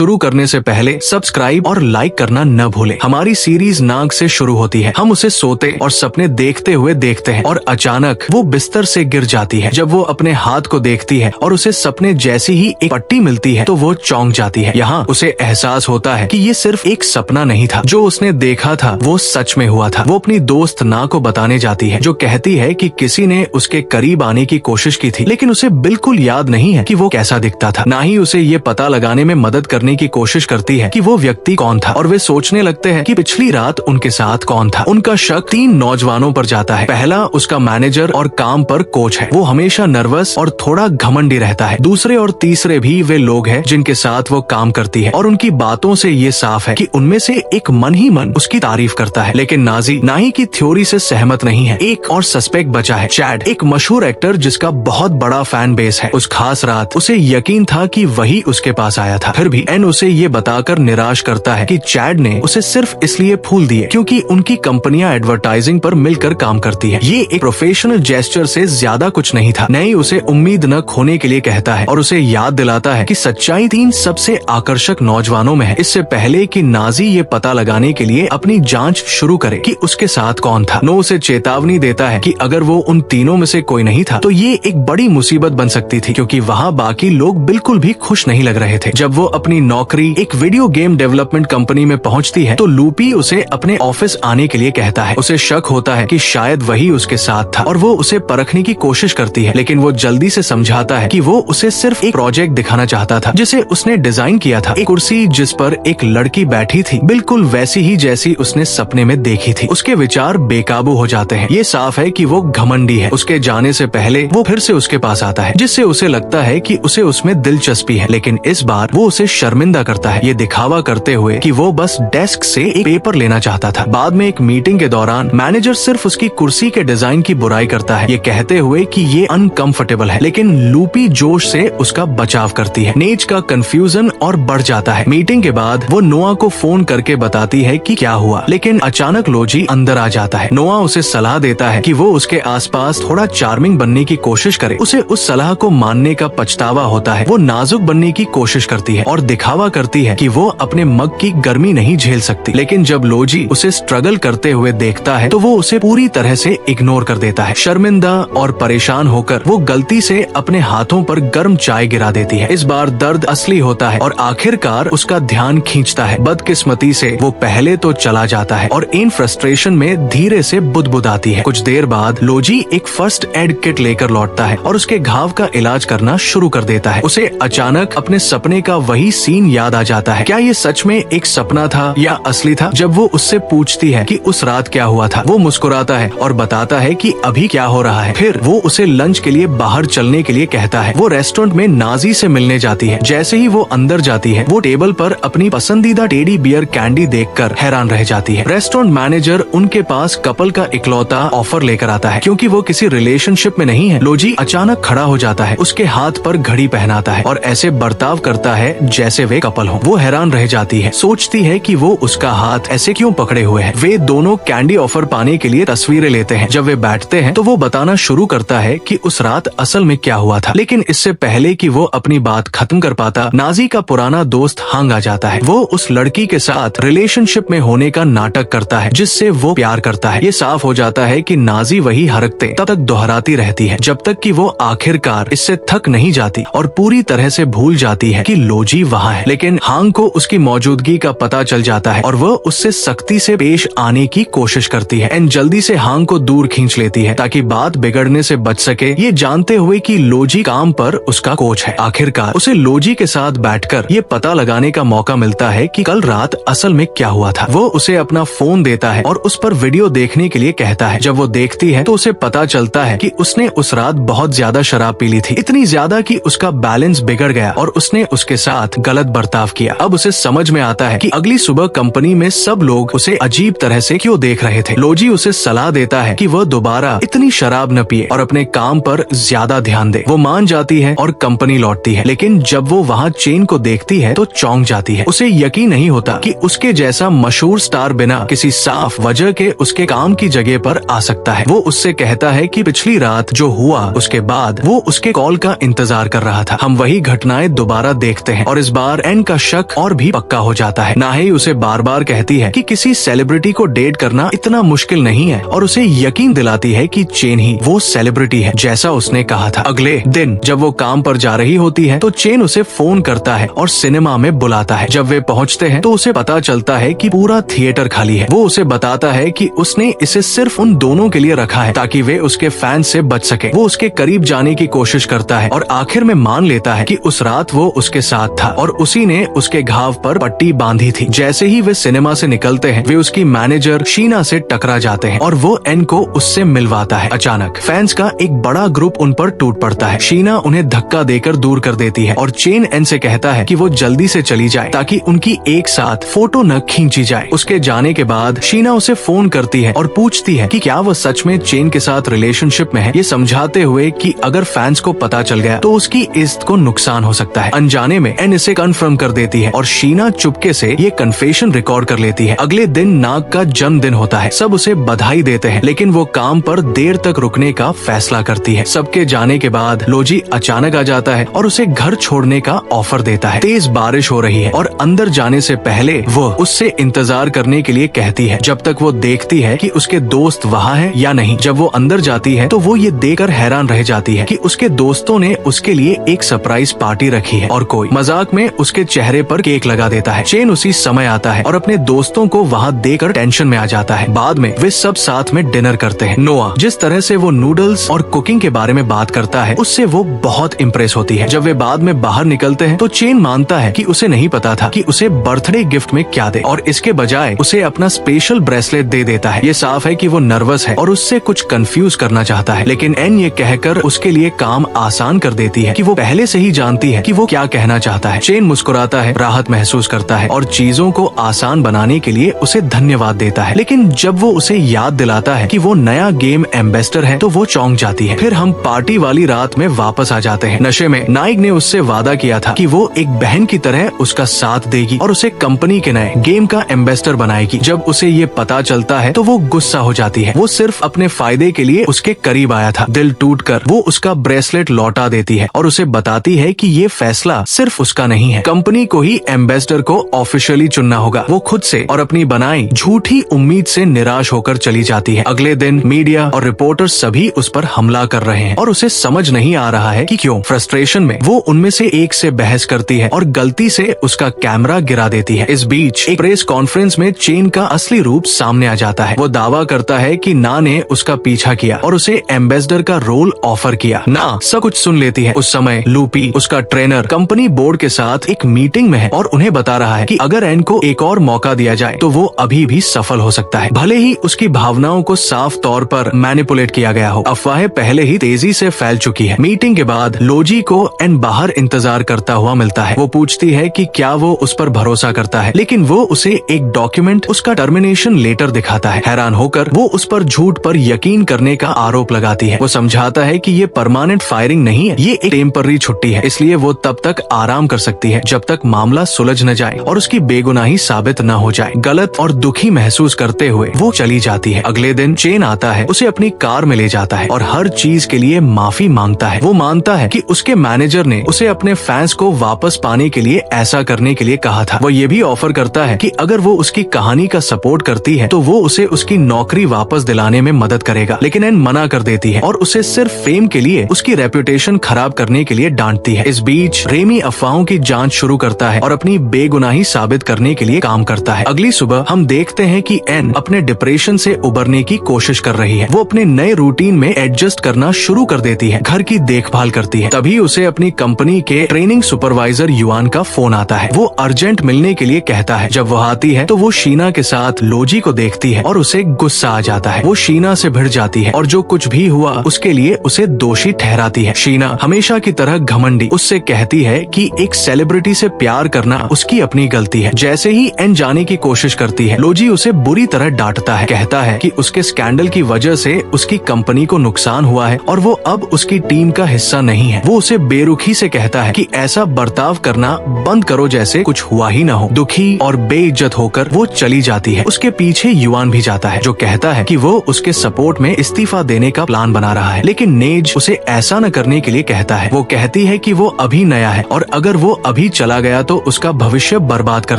शुरू करने से पहले सब्सक्राइब और लाइक करना न भूलें। हमारी सीरीज नाग से शुरू होती है। हम उसे सोते और सपने देखते हुए देखते हैं और अचानक वो बिस्तर से गिर जाती है। जब वो अपने हाथ को देखती है और उसे सपने जैसी ही एक पट्टी मिलती है तो वो चौंक जाती है। यहाँ उसे एहसास होता है कि ये सिर्फ एक सपना नहीं था, जो उसने देखा था वो सच में हुआ था। वो अपनी दोस्त ना को बताने जाती है, जो कहती है कि किसी ने उसके करीब आने की कोशिश की थी, लेकिन उसे बिल्कुल याद नहीं है कि वो कैसा दिखता था। ना ही उसे ये पता लगाने में मदद करने की कोशिश करती है कि वो व्यक्ति कौन था, और वे सोचने लगते हैं कि पिछली रात उनके साथ कौन था। उनका शक 3 नौजवानों पर जाता है। पहला उसका मैनेजर और काम पर कोच है। वो हमेशा नर्वस और थोड़ा घमंडी रहता है। दूसरे और तीसरे भी वे लोग हैं जिनके साथ वो काम करती है, और उनकी बातों से ये साफ है कि उनमें से एक मन ही मन उसकी तारीफ करता है। लेकिन नाजी नाही की थ्योरी से सहमत नहीं है। एक और सस्पेक्ट बचा है, चैड, एक मशहूर एक्टर जिसका बहुत बड़ा फैन बेस है। उस खास रात उसे यकीन था कि वही उसके पास आया था। फिर भी एन उसे ये बताकर निराश करता है कि चैड ने उसे सिर्फ इसलिए फूल दिए क्योंकि उनकी कंपनियां एडवर्टाइजिंग पर मिलकर काम करती है। ये एक प्रोफेशनल जेस्चर से ज्यादा कुछ नहीं था। नहीं उसे उम्मीद न खोने के लिए कहता है और उसे याद दिलाता है कि सच्चाई 3 सबसे आकर्षक नौजवानों में है। इससे पहले कि नाजी ये पता लगाने के लिए अपनी जांच शुरू करे कि उसके साथ कौन था, नो उसे चेतावनी देता है कि अगर वो उन तीनों में से कोई नहीं था तो ये एक बड़ी मुसीबत बन सकती थी, क्योंकि वहाँ बाकी लोग बिल्कुल भी खुश नहीं लग रहे थे। जब वो अपनी नौकरी एक वीडियो गेम डेवलपमेंट कंपनी में पहुँचती है तो लूपी उसे अपने ऑफिस आने के लिए कहता है। उसे शक होता है कि शायद वही उसके साथ था और वो उसे परखने की कोशिश करती है, लेकिन वो जल्दी से समझाता है कि वो उसे सिर्फ एक प्रोजेक्ट दिखाना चाहता था जिसे उसने डिजाइन किया था। एक कुर्सी जिस पर एक लड़की बैठी थी, बिल्कुल वैसी ही जैसी उसने सपने में देखी थी। उसके विचार बेकाबू हो जाते हैं। ये साफ है कि वो घमंडी है। उसके जाने से पहले वो फिर से उसके पास आता है, जिससे उसे लगता है कि उसे उसमें दिलचस्पी है, लेकिन इस बार वो उसे शर्मिंदा करता है, ये दिखावा करते हुए कि वो बस डेस्क से एक पेपर लेना चाहता था। बाद में एक मीटिंग के दौरान मैनेजर सिर्फ उसकी कुर्सी के डिजाइन की बुराई करता है, ये कहते हुए कि ये अनकंफर्टेबल है, लेकिन लूपी जोश से उसका बचाव करती है। नेज का कंफ्यूजन और बढ़ जाता है। मीटिंग के बाद वो नोआ को फोन करके बताती है कि क्या हुआ, लेकिन अचानक लोजी अंदर आ जाता है। नोआ उसे सलाह देता है कि वो उसके आसपास थोड़ा चार्मिंग बनने की कोशिश करे। उसे उस सलाह को मानने का पछतावा होता है। वो नाजुक बनने की कोशिश करती है और दिखावा करती है कि वो अपने मग की गर्मी नहीं झेल सकती, लेकिन जब लोजी उसे स्ट्रगल करते हुए देखता है तो वो उसे पूरी तरह से इग्नोर कर देता है। शर्मिंदा और परेशान होकर वो गलती से अपने हाथों पर गर्म चाय गिरा देती है। इस बार दर्द असली होता है और आखिरकार उसका ध्यान खींचता है। बदकिस्मती से वो पहले तो चला जाता है और इन फ्रस्ट्रेशन में धीरे से बुदबुदाती है। कुछ देर बाद लोजी एक फर्स्ट एड किट लेकर लौटता है और उसके घाव का इलाज करना शुरू कर देता है। उसे अचानक अपने सपने का वही सीन याद आ जाता है। क्या ये सच में एक सपना था या असली था? जब वो उससे पूछती है कि उस रात क्या हुआ था, वो मुस्कुराता है और बताता है कि अभी क्या हो रहा है। फिर वो उसे लंच के लिए बाहर चलने के लिए कहता है। वो रेस्टोरेंट में नाजी से मिलने जाती है। जैसे ही वो अंदर जाती है वो टेबल पर अपनी पसंदीदा टेडी बियर कैंडी देखकर हैरान रह जाती है। रेस्टोरेंट मैनेजर उनके पास कपल का इकलौता ऑफर लेकर आता है, क्योंकि वो किसी रिलेशनशिप में नहीं है। लोजी अचानक खड़ा हो जाता है, उसके हाथ पर घड़ी पहनाता है और ऐसे बर्ताव करता है जैसे वे कपल हो। वो हैरान रह जाती है, सोचती है कि वो उसका हाथ ऐसे क्यों पकड़े हुए है। वे दोनों कैंडी ऑफर पाने के लिए तस्वीरें लेते हैं। जब वे बैठते हैं तो वो बताना शुरू करता है कि उस रात असल में क्या हुआ था, लेकिन इससे पहले कि वो अपनी बात खत्म कर पाता, नाजी का पुराना दोस्त हांग आ जाता है। वो उस लड़की के साथ रिलेशनशिप में होने का नाटक करता है जिससे वो प्यार करता है। ये साफ हो जाता है कि नाजी वही हरकतें तब तक दोहराती रहती है जब तक कि वो आखिरकार इससे थक नहीं जाती और पूरी तरह से भूल जाती है कि लोजी वहाँ है। लेकिन हांग को उसकी मौजूदगी का पता चल जाता है और वह उससे सख्ती से पेश आने की कोशिश करती है। एन जल्दी से हांग को दूर खींच लेती है ताकि बात बिगड़ने से बच सके, ये जानते हुए कि लोजी काम पर उसका कोच है। आखिरकार उसे लोजी के साथ बैठकर ये पता लगाने का मौका मिलता है कि कल रात असल में क्या हुआ था। वो उसे अपना फोन देता है और उस पर वीडियो देखने के लिए कहता है। जब वो देखती है तो उसे पता चलता है कि उसने उस रात बहुत ज्यादा शराब पी ली थी, इतनी ज्यादा कि उसका बैलेंस बिगड़ गया और उसने उसके साथ गलत बर्ताव किया। अब उसे समझ में आता है कि अगली सुबह कंपनी में सब लोग उसे अजीब तरह से क्यों देख रहे थे। लोजी उसे सलाह देता है कि वह दोबारा इतनी शराब न पिए और अपने काम पर ज्यादा ध्यान दे। वो मान जाती है और कंपनी लौटती है, लेकिन जब वो वहाँ चेन को देखती है तो चौंक जाती है। उसे यकीन नहीं होता कि उसके जैसा मशहूर स्टार बिना किसी साफ वजह के उसके काम की जगह पर आ सकता है। वो उससे कहता है कि पिछली रात जो हुआ उसके बाद वो उसके कॉल का इंतजार कर रहा था। हम वही घटनाएं दोबारा देखते हैं और इस बार बार एन का शक और भी पक्का हो जाता है। नाहे उसे बार बार कहती है कि किसी सेलिब्रिटी को डेट करना इतना मुश्किल नहीं है और उसे यकीन दिलाती है कि चेन ही वो सेलिब्रिटी है जैसा उसने कहा था। अगले दिन जब वो काम पर जा रही होती है तो चेन उसे फोन करता है और सिनेमा में बुलाता है। जब वे पहुंचते हैं तो उसे पता चलता है कि पूरा थिएटर खाली है। वो उसे बताता है कि उसने इसे सिर्फ उन दोनों के लिए रखा है ताकि वे उसके फैंस से बच सके। वो उसके करीब जाने की कोशिश करता है और आखिर में मान लेता है कि उस रात वो उसके साथ था और उसी ने उसके घाव पर पट्टी बांधी थी। जैसे ही वे सिनेमा से निकलते हैं वे उसकी मैनेजर शीना से टकरा जाते हैं और वो एन को उससे मिलवाता है। अचानक फैंस का एक बड़ा ग्रुप उन पर टूट पड़ता है। शीना उन्हें धक्का देकर दूर कर देती है और चेन एन से कहता है कि वो जल्दी से चली जाए ताकि उनकी एक साथ फोटो न खींची जाए। उसके जाने के बाद शीना उसे फोन करती है और पूछती है कि क्या वो सच में चेन के साथ रिलेशनशिप में है, ये समझाते हुए कि अगर फैंस को पता चल गया तो उसकी इज्जत को नुकसान हो सकता है। अनजाने में एन इसे कन्फर्म कर देती है और शीना चुपके से ये कन्फेशन रिकॉर्ड कर लेती है। अगले दिन नाग का जन्मदिन होता है। सब उसे बधाई देते हैं लेकिन वो काम पर देर तक रुकने का फैसला करती है। सबके जाने के बाद लोजी अचानक आ जाता है और उसे घर छोड़ने का ऑफर देता है। तेज बारिश हो रही है और अंदर जाने से पहले वो उससे इंतजार करने के लिए कहती है जब तक वो देखती है कि उसके दोस्त वहाँ है या नहीं। जब वो अंदर जाती है तो वो ये देखकर हैरान रह जाती है कि उसके दोस्तों ने उसके लिए एक सरप्राइज पार्टी रखी है और कोई मजाक में उसके चेहरे पर केक लगा देता है। चेन उसी समय आता है और अपने दोस्तों को वहाँ देखकर टेंशन में आ जाता है। बाद में वे सब साथ में डिनर करते हैं। नोआ जिस तरह से वो नूडल्स और कुकिंग के बारे में बात करता है उससे वो बहुत इम्प्रेस होती है। जब वे बाद में बाहर निकलते हैं तो चेन मानता है कि उसे नहीं पता था कि उसे बर्थडे गिफ्ट में क्या दे और इसके बजाय उसे अपना स्पेशल ब्रेसलेट दे देता है। ये साफ है कि वो नर्वस है और उससे कुछ कंफ्यूज करना चाहता है, लेकिन एन ये कहकर उसके लिए काम आसान कर देती है कि वो पहले से ही जानती है कि वो क्या कहना चाहता है। चेन मुस्कुराता है, राहत महसूस करता है और चीजों को आसान बनाने के लिए उसे धन्यवाद देता है। लेकिन जब वो उसे याद दिलाता है कि वो नया गेम एम्बेसडर है तो वो चौंक जाती है। फिर हम पार्टी वाली रात में वापस आ जाते हैं। नशे में नाइक ने उससे वादा किया था कि वो एक बहन की तरह उसका साथ देगी और उसे कंपनी के नए गेम का एम्बेसडर बनाएगी। जब उसे ये पता चलता है तो वो गुस्सा हो जाती है। वो सिर्फ अपने फायदे के लिए उसके करीब आया था। दिल टूटकर वो उसका ब्रेसलेट लौटा देती है और उसे बताती है कि ये फैसला सिर्फ उसका नहीं है, कंपनी को ही एम्बेसडर को ऑफिशियली चुनना होगा। वो खुद से और अपनी बनाई झूठी उम्मीद से निराश होकर चली जाती है। अगले दिन मीडिया और रिपोर्टर सभी उस पर हमला कर रहे हैं और उसे समझ नहीं आ रहा है कि क्यों। फ्रस्ट्रेशन में वो उनमें से एक से बहस करती है और गलती से उसका कैमरा गिरा देती है। इस बीच एक प्रेस कॉन्फ्रेंस में चेन का असली रूप सामने आ जाता है। वो दावा करता है कि ना ने उसका पीछा किया और उसे एम्बेसडर का रोल ऑफर किया। ना सब कुछ सुन लेती है। उस समय लूपी उसका ट्रेनर कंपनी बोर्ड के साथ एक मीटिंग में है और उन्हें बता रहा है कि अगर एन को एक और मौका दिया जाए तो वो अभी भी सफल हो सकता है, भले ही उसकी भावनाओं को साफ तौर पर मैनिपुलेट किया गया हो। अफवाहें पहले ही तेजी से फैल चुकी है। मीटिंग के बाद लोजी को एन बाहर इंतजार करता हुआ मिलता है। वो पूछती है कि क्या वो उस पर भरोसा करता है, लेकिन वो उसे एक डॉक्यूमेंट उसका टर्मिनेशन लेटर दिखाता है। हैरान होकर वो उस पर झूठ पर यकीन करने का आरोप लगाती है। वो समझाता है कि ये परमानेंट फायरिंग नहीं है, ये एक टेम्पररी छुट्टी है, इसलिए वो तब तक आराम कर सकती है जब तक मामला सुलझ न जाए और उसकी बेगुनाही साबित न हो जाए। गलत और दुखी महसूस करते हुए वो चली जाती है। अगले दिन चेन आता है, उसे अपनी कार में ले जाता है और हर चीज के लिए माफी मांगता है। वो मानता है कि उसके मैनेजर ने उसे अपने फैंस को वापस पाने के लिए ऐसा करने के लिए कहा था। वो ये भी ऑफर करता है कि अगर वो उसकी कहानी का सपोर्ट करती है तो वो उसे उसकी नौकरी वापस दिलाने में मदद करेगा, लेकिन एन मना कर देती है और उसे सिर्फ फेम के लिए उसकी रेपुटेशन खराब करने के लिए डांटती है। इस बीच रेमी अफवाहों की जांच शुरू करता है और अपनी बेगुनाही साबित करने के लिए काम करता है। अगली सुबह हम देखते हैं कि एन अपने डिप्रेशन से उबरने की कोशिश कर रही है। वो अपने नए रूटीन में एडजस्ट करना शुरू कर देती है, घर की देखभाल करती है। तभी उसे अपनी कंपनी के ट्रेनिंग सुपरवाइजर युआन का फोन आता है। वो अर्जेंट मिलने के लिए कहता है। जब वो आती है तो वो शीना के साथ लोजी को देखती है और उसे गुस्सा आ जाता है। वो शीना से भिड़ जाती है और जो कुछ भी हुआ उसके लिए उसे दोषी ठहराती है। शीना हमेशा की तरह घमंडी उससे कहती है कि एक सेलिब्रिटी से प्यार करना उसकी अपनी गलती है। जैसे ही एन जाने की कोशिश करती है, लोजी उसे बुरी तरह डांटता है, कहता है कि उसके स्कैंडल की वजह से उसकी कंपनी को नुकसान हुआ है और वो अब उसकी टीम का हिस्सा नहीं है। वो उसे बेरुखी से कहता है कि ऐसा बर्ताव करना बंद करो जैसे कुछ हुआ ही न हो। दुखी और बेइज्जत होकर वो चली जाती है। उसके पीछे युआन भी जाता है जो कहता है कि वो उसके सपोर्ट में इस्तीफा देने का प्लान बना रहा है, लेकिन नेज उसे ऐसा न करने के लिए कहता है। वो कहती है कि वो अभी नया है और अगर वो अभी चला गया तो उसका भविष्य बर्बाद कर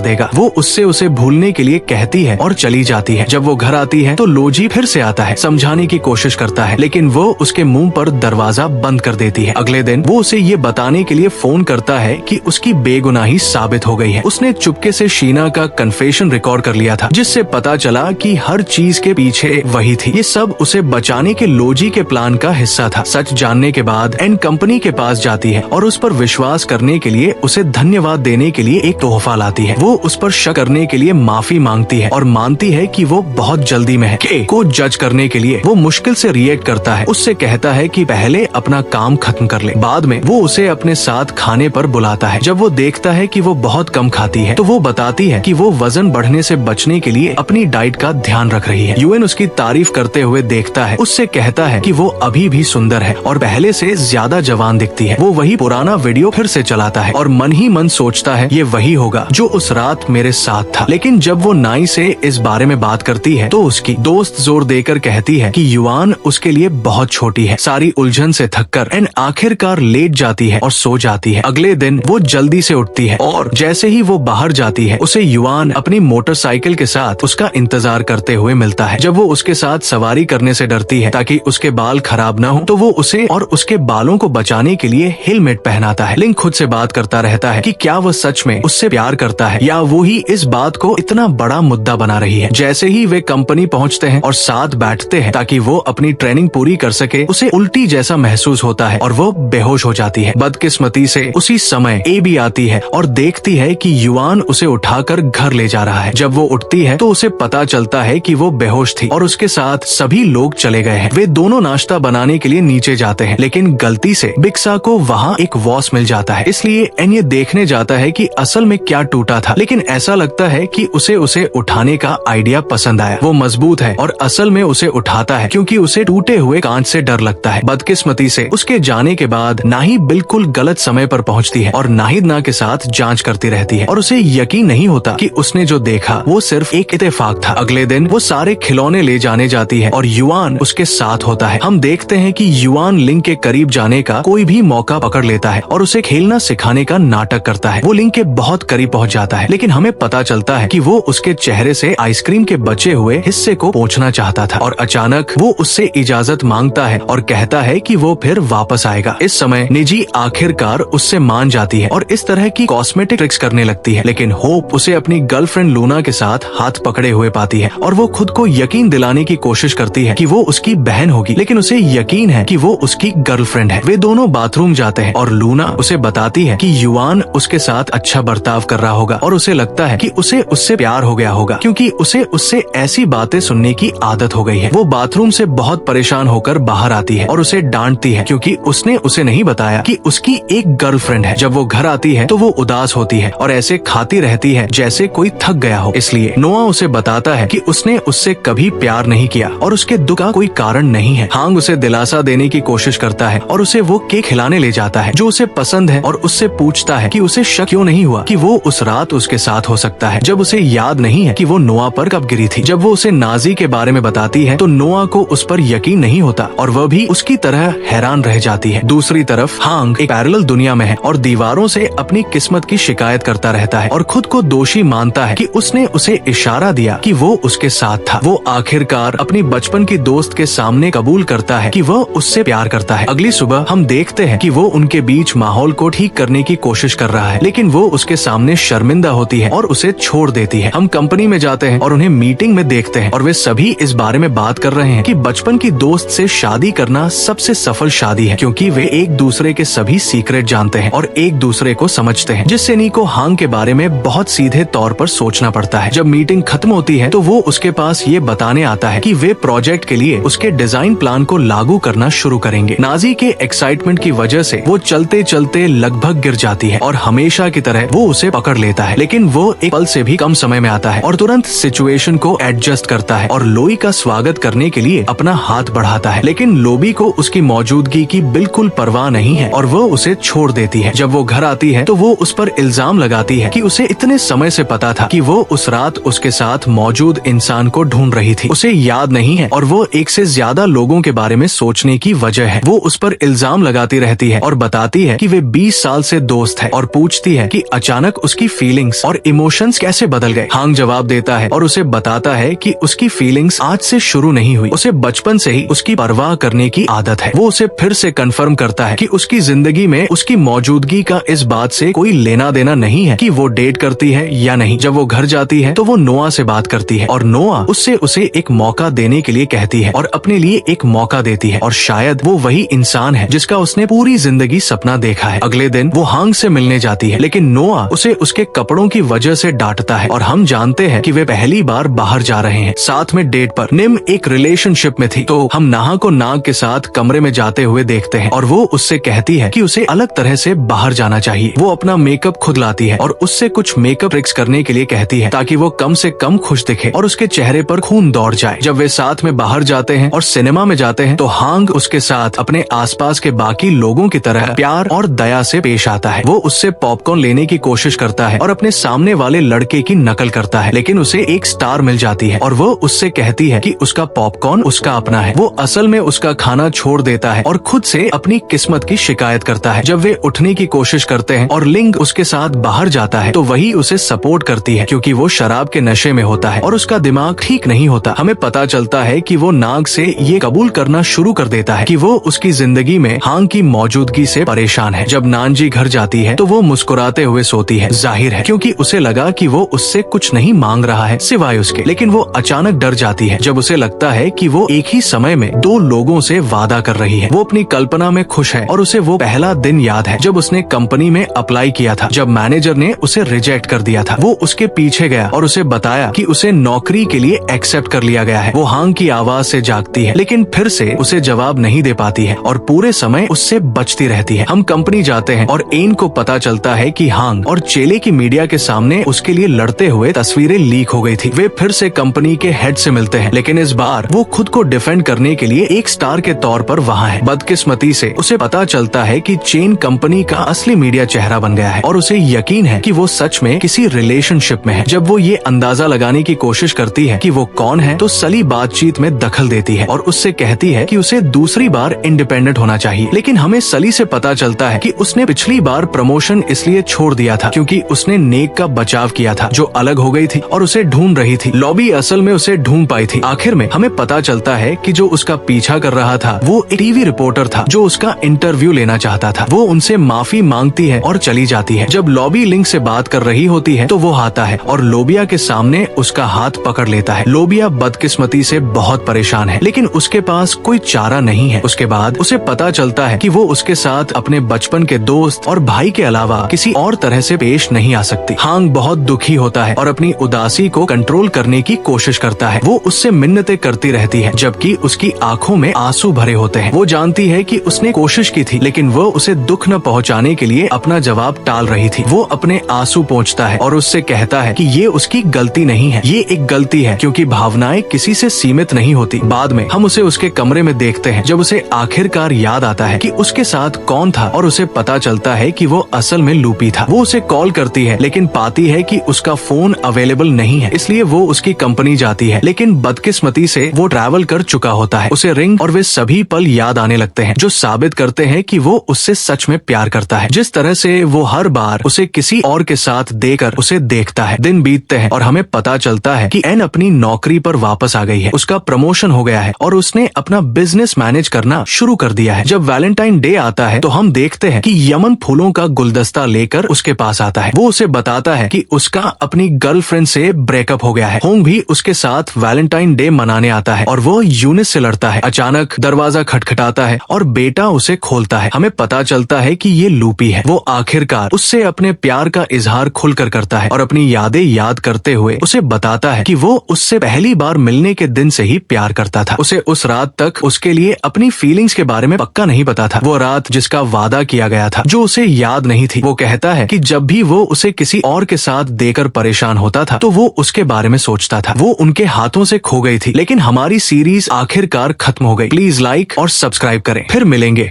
देगा। वो उससे उसे भूलने के लिए कहती है और चली जाती है। जब वो घर आती है तो लोजी फिर से आता है, समझाने की कोशिश करता है, लेकिन वो उसके मुंह पर दरवाजा बंद कर देती है। अगले दिन वो उसे ये बताने के लिए फोन करता है कि उसकी बेगुनाही साबित हो गई है। उसने चुपके से शीना का कन्फेशन रिकॉर्ड कर लिया था, जिससे पता चला कि हर चीज के पीछे वही थी। ये सब उसे बचाने के लोजी के प्लान का हिस्सा था। सच जानने के बाद एन कंपनी के पास जाती है और उस पर विश्वास करने के लिए उसे धन्यवाद देने के लिए एक तोहफा लाती है। वो उस पर शक करने के लिए माफी मांगती है और मानती है कि वो बहुत जल्दी में है। के को जज करने के लिए वो मुश्किल से रिएक्ट करता है। उससे कहता है कि पहले अपना काम खत्म कर ले। बाद में वो उसे अपने साथ खाने पर बुलाता है। जब वो देखता है कि वो बहुत कम खाती है तो वो बताती है कि वो वजन बढ़ने से बचने के लिए अपनी डाइट का ध्यान रख रही है। यूएन उसकी तारीफ करते हुए देखता है, उससे कहता है कि वो अभी भी सुंदर है और पहले से ज्यादा जवान दिखती है। वो वही पुराना वीडियो फिर से चलाता है और मन ही मन सोचता है ये वही होगा जो उस रात मेरे साथ था। लेकिन जब वो नाई से इस बारे में बात करती है तो उसकी दोस्त जोर देकर कहती है कि युआन उसके लिए बहुत छोटी है। सारी उलझन से थककर एन आखिरकार लेट जाती है और सो जाती है। अगले दिन वो जल्दी से उठती है और जैसे ही वो बाहर जाती है उसे युआन अपनी मोटरसाइकिल के साथ उसका इंतजार करते हुए मिलता है। जब वो उसके साथ सवारी करने से डरती है ताकि उसके बाल खराब न हो तो वो उसे और उसके बालों को बचाने के लिए हेलमेट पहनाता है। लिंक खुद से बात करता रहता है कि क्या वह सच में उससे प्यार करता है या वो ही इस बात को इतना बड़ा मुद्दा बना रही है। जैसे ही वे कंपनी पहुंचते हैं और साथ बैठते हैं ताकि वो अपनी ट्रेनिंग पूरी कर सके, उसे उल्टी जैसा महसूस होता है और वो बेहोश हो जाती है। बदकिस्मती से उसी समय ए भी आती है और देखती है कि युआन उसे उठाकर घर ले जा रहा है। जब वो उठती है तो उसे पता चलता है कि वो बेहोश थी और उसके साथ सभी लोग चले गए हैं। वे दोनों नाश्ता बनाने के लिए नीचे जाते हैं, लेकिन गलती से बिक्सा को वहाँ एक वॉच मिल जाता है। इसलिए एन ये देखने जाता है कि असल में क्या टूटा था, लेकिन ऐसा लगता है कि उसे उठाने का आइडिया पसंद आया। वो मजबूत है और असल में उसे उठाता है क्योंकि उसे टूटे हुए कांच से डर लगता है। बदकिस्मती से उसके जाने के बाद नाही बिल्कुल गलत समय पर पहुंचती है और नाहिदना के साथ जांच करती रहती है और उसे यकीन नहीं होता कि उसने जो देखा वो सिर्फ एक इत्तेफाक था। अगले दिन वो सारे खिलौने ले जाने जाती है और युआन उसके साथ होता है। हम देखते हैं कि युआन लिंक के करीब जाने का कोई भी मौका पकड़ लेता है और उसे खेलना सिखाने का नाटक करता है। वो लिंक के बहुत करीब पहुंच जाता है, लेकिन हमें पता चलता है कि वो उसके चेहरे से आइसक्रीम के बचे हुए हिस्से को पोंछना चाहता था और अचानक वो उससे इजाजत मांगता है और कहता है कि वो फिर वापस आएगा। इस समय निजी आखिरकार उससे मान जाती है और इस तरह की कॉस्मेटिक ट्रिक्स करने लगती है, लेकिन होप उसे अपनी गर्लफ्रेंड लूना के साथ हाथ पकड़े हुए पाती है और वो खुद को यकीन दिलाने की कोशिश करती है कि वो उसकी बहन होगी, लेकिन उसे यकीन है कि वो उसकी गर्लफ्रेंड है। वे दोनों बाथरूम जाते हैं और लूना उसे बताती है कि युआन उसके साथ अच्छा बर्ताव कर रहा होगा और उसे लगता है कि उसे उससे प्यार हो गया होगा क्योंकि उसे उससे ऐसी बातें सुनने की आदत हो गई है। वो बाथरूम से बहुत परेशान होकर बाहर आती है और उसे डांटती है क्योंकि उसने उसे नहीं बताया कि उसकी एक गर्लफ्रेंड है। जब वो घर आती है तो वो उदास होती है और ऐसे खाती रहती है जैसे कोई थक गया हो। इसलिए नोआ उसे बताता है कि उसने उससे कभी प्यार नहीं किया और उसके दुख का कोई कारण नहीं है। हांग उसे दिलासा देने की कोशिश करता है और उसे वो केक खिलाने ले जाता है जो उसे पसंद है और उससे पूछता है कि उसे शक क्यों नहीं हुआ कि वो उस रात उसके साथ हो सकता है, जब उसे याद नहीं है कि वो नोआ पर कब गिरी थी। जब वो उसे नाजी के बारे में बताती है तो नोआ को उस पर यकीन नहीं होता और वह भी उसकी तरह हैरान रह जाती है। दूसरी तरफ हांग एक पैरेलल दुनिया में है और दीवारों से अपनी किस्मत की शिकायत करता रहता है और खुद को दोषी मानता है कि उसने उसे इशारा दिया कि वो उसके साथ था। वो आखिरकार अपनी बचपन की दोस्त के सामने कबूल करता है कि वह उससे प्यार करता है। अगली सुबह हम देखते हैं कि वो उनके बीच माहौल को ठीक करने की कोशिश कर रहा है, लेकिन वो उसके सामने शर्मिंदा होती है और उसे छोड़ देती है। हम कंपनी में जाते हैं और उन्हें मीटिंग में देखते हैं और वे सभी इस बारे में बात कर रहे हैं कि बचपन की दोस्त से शादी करना सबसे सफल शादी है क्योंकि वे एक दूसरे के सभी सीक्रेट जानते हैं और एक दूसरे को समझते हैं, जिससे नी को हांग के बारे में बहुत सीधे तौर पर सोचना पड़ता है। जब मीटिंग खत्म होती है तो वो उसके पास ये बताने आता है कि वे प्रोजेक्ट के लिए उसके डिजाइन प्लान को लागू करना शुरू करेंगे। नाजी के एक्साइटमेंट की वजह से वो चलते चलते लगभग गिर जाती है और हमेशा की तरह वो उसे पकड़ लेता है, लेकिन वो एक पल से भी कम समय में आता है और तुरंत सिचुएशन को एडजस्ट करता है और लोई का स्वागत करने के लिए अपना हाथ बढ़ाता है, लेकिन लोबी को उसकी मौजूदगी की बिल्कुल परवाह नहीं है और वो उसे छोड़ देती है। जब वो घर आती है तो वो उस पर इल्जाम लगाती है कि उसे इतने समय से पता था कि वो उस रात उसके साथ मौजूद इंसान को ढूंढ रही थी। उसे याद नहीं है और वो एक से ज्यादा लोगों के बारे में सोचने की वजह है। वो उस पर इल्जाम लगाती रहती है और बताती है कि वे 20 साल से दोस्त है और पूछती है कि अचानक उसकी फीलिंग्स और इमोशंस कैसे बदल गए। हांग जवाब देता है और उसे बताता है कि उसकी फीलिंग्स आज से शुरू नहीं हुई, उसे बचपन से ही उसकी परवाह करने की आदत है। वो उसे फिर से कंफर्म करता है कि उसकी जिंदगी में उसकी मौजूदगी का इस बात से कोई लेना देना नहीं है कि वो डेट करती है या नहीं। जब वो घर जाती है तो वो नोआ से बात करती है और नोआ उससे उसे एक मौका देने के लिए कहती है और अपने लिए एक मौका देती है, और शायद वो वही इंसान है जिसका उसने पूरी जिंदगी सपना देखा है। अगले दिन वो हांग से मिलने जाती है, लेकिन नोआ उसे उसके कपड़ों की वजह से डांटता है और हम जानते हैं कि वे पहली बार बाहर जा रहे हैं साथ में डेट पर। निम एक रिलेशनशिप में थी, तो हम नाहा को नाग के साथ कमरे में जाते हुए देखते हैं और वो उससे कहती है कि उसे अलग तरह से बाहर जाना चाहिए। वो अपना मेकअप खुद लाती है और उससे कुछ मेकअप ट्रिक्स करने के लिए कहती है ताकि वो कम से कम खुश दिखे और उसके चेहरे पर खून दौड़ जाए। जब वे साथ में बाहर जाते हैं और सिनेमा में जाते हैं तो हांग उसके साथ अपने आसपास के बाकी लोगों की तरह प्यार और दया से पेश आता है। वो उससे पॉपकॉर्न लेने की कोशिश करता है और अपने सामने वाले लड़के की नकल करता है, लेकिन उसे एक स्टार मिल जाती है और वो उससे कहती है कि उसका पॉपकॉर्न उसका अपना है। वो असल में उसका खाना छोड़ देता है और खुद से अपनी किस्मत की शिकायत करता है। जब वे उठने की कोशिश करते हैं और लिंग उसके साथ बाहर जाता है तो वही उसे सपोर्ट करती है क्योंकि वो शराब के नशे में होता है और उसका दिमाग ठीक नहीं होता। हमें पता चलता है कि वो नाग से ये कबूल करना शुरू कर देता है कि वो उसकी जिंदगी में हांग की मौजूदगी से परेशान है। जब नानजी घर जाती है तो वो मुस्कुराते हुए सोती है, जाहिर है क्योंकि उसे लगा कि वो उससे कुछ नहीं मांग रहा है सिवाय उसके। लेकिन वो अचानक डर जाती है जब उसे लगता है कि वो एक ही समय में दो लोगों से वादा कर रही है। वो अपनी कल्पना में खुश है और उसे वो पहला दिन याद है जब उसने कंपनी में अप्लाई किया था, जब मैनेजर ने उसे रिजेक्ट कर दिया था। वो उसके पीछे गया और उसे बताया कि उसे नौकरी के लिए एक्सेप्ट कर लिया गया है। वो हांग की आवाज से जागती है लेकिन फिर से उसे जवाब नहीं दे पाती है और पूरे समय उससे बचती रहती है। हम कंपनी जाते हैं और एन को पता चलता है कि हांग और चेले की मीडिया के सामने उसके लिए लड़ते हुए तस्वीरें लीक हो गई थी। वे फिर से कंपनी के हेड से मिलते हैं, लेकिन इस बार वो खुद को डिफेंड करने के लिए एक स्टार के तौर पर वहाँ है। बदकिस्मती से उसे पता चलता है कि चेन कंपनी का असली मीडिया चेहरा बन गया है और उसे यकीन है कि वो सच में किसी रिलेशनशिप में है। जब वो ये अंदाजा लगाने की कोशिश करती है कि वो कौन है तो सली बातचीत में दखल देती है और उससे कहती है कि उसे दूसरी बार इंडिपेंडेंट होना चाहिए। लेकिन हमें सली से पता चलता है कि उसने पिछली बार प्रमोशन इसलिए छोड़ दिया था क्योंकि उसने नेक का बचाव किया था जो अलग हो गई थी और उसे ढूंढ रही थी। लॉबी असल में उसे ढूंढ पाई थी। आखिर में हमें पता चलता है कि जो उसका पीछा कर रहा था वो एक टीवी रिपोर्टर था जो उसका इंटरव्यू लेना चाहता था। वो उनसे माफी मांगती है और चली जाती है। जब लॉबी लिंक से बात कर रही होती है तो वो आता है और लोबिया के सामने उसका हाथ पकड़ लेता है। लोबिया बदकिस्मती से बहुत परेशान है लेकिन उसके पास कोई चारा नहीं है। उसके बाद उसे पता चलता है कि वो उसके साथ अपने बचपन के दोस्त और भाई के अलावा किसी और तरह से पेश नहीं आ सकती। हांग बहुत दुखी होता है और अपनी उदासी को कंट्रोल करने की कोशिश करता है। वो उससे मिन्नतें करती रहती है जबकि उसकी आंखों में आंसू भरे होते हैं। वो जानती है कि उसने कोशिश की थी लेकिन वो उसे दुख न पहुंचाने के लिए अपना जवाब टाल रही थी। वो अपने आंसू पोंछता है और उससे कहता है कि ये उसकी गलती नहीं है, ये एक गलती है क्योंकि भावनाएं किसी से सीमित नहीं होती। बाद में हम उसे उसके कमरे में देखते हैं जब उसे आखिरकार याद आता है कि उसके साथ कौन था और उसे पता चलता है कि वो असल में लूपी था। वो उसे कॉल करती है लेकिन पाती है कि उसका फोन अवेलेबल नहीं है, इसलिए वो उसकी कंपनी जाती है लेकिन बदकिस्मती से वो ट्रैवल कर चुका होता है। उसे रिंग और वे सभी पल याद आने लगते हैं जो साबित करते हैं कि वो उससे सच में प्यार करता है। जिस तरह से वो हर बार उसे किसी और के साथ देकर उसे देखता है। दिन बीतते हैं और हमें पता चलता है कि एन अपनी नौकरी पर वापस आ गई है। उसका प्रमोशन हो गया है और उसने अपना बिजनेस मैनेज करना शुरू कर दिया है। जब वैलेंटाइन डे आता है तो हम देखते हैं कि यमन फूलों का गुलदस्ता लेकर उसके पास आता है। वो उसे बताता है कि उसका अपनी गर्लफ्रेंड से ब्रेकअप हो गया है। होंग भी उसके साथ वैलेंटाइन डे मनाने आता है और वो यूनिस से लड़ता है। अचानक दरवाजा खटखटाता है और बेटा उसे खोलता है। हमें पता चलता है कि ये लूपी है। वो आखिरकार उससे अपने प्यार का इजहार खुलकर करता है और अपनी यादें याद करते हुए उसे बताता है कि वो उससे पहली बार मिलने के दिन से ही प्यार करता था। उसे उस रात तक उसके लिए अपनी फीलिंग्स के बारे में पक्का नहीं पता था। वो रात जिसका वादा किया गया था जो उसे याद नहीं थी। वो कहता है कि जब भी वो उसे किसी और के साथ देकर परेशान होता था तो वो उसके बारे में सोचता था। वो उनके हाथों से खो गई थी लेकिन हमारी सीरीज आखिरकार खत्म हो गई। प्लीज लाइक और सब्सक्राइब करें। फिर मिलेंगे।